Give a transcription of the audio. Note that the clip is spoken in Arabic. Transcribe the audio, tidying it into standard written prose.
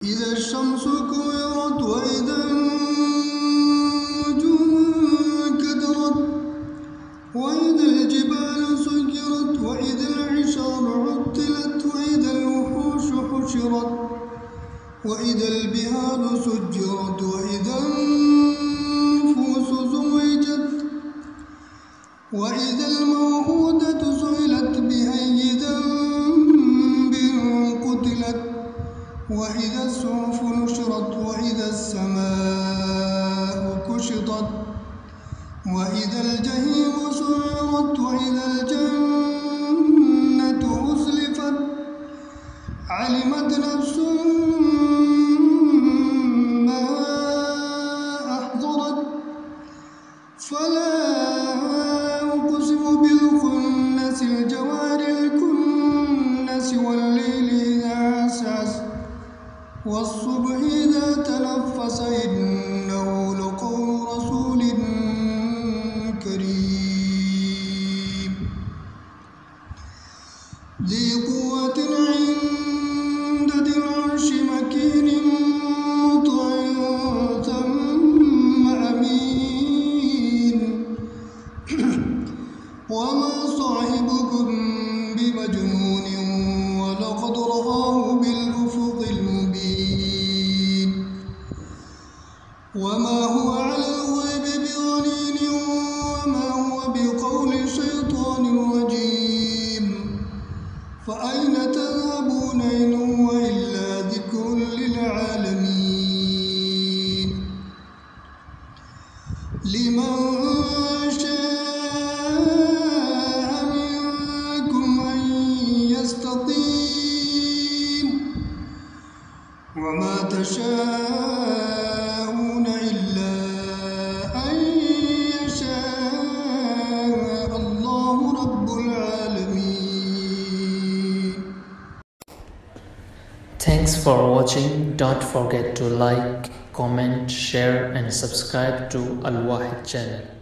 إذا الشمس كورت وإذا النجوم انكدرت وإذا الجبال سيرت وإذا العشار عطلت وإذا الوحوش حشرت وإذا البحار سجرت وإذا النفوس زوجت وإذا الموءودة سئلت بأي ذنب قتلت وإذا الصحف نشرت وإذا السماء كشطت وإذا الجحيم سعرت وإذا الجنة أزلفت علمت نفس ما أحضرت فلا أقسم بالخنس الجوار الكنس والليل إذا عسعس والصبح إذا تنفس إنه لقول رسول كريم ذي قوة عند ذي العرش مكين مطاع ثم أمين وما صاحبكم بمجنون ولقد رآه بالأفق المبين وما هو على الغيب بضنين وما هو بقول شيطان رجيم فأين تذهبون إن هو إلا ذكر للعالمين لمن شاء منكم أن يستقيم وما تشاءون إلا أن يشاء الله رب العالمين. Thanks for watching. Don't forget to like, comment, share and subscribe to Al Wahid channel.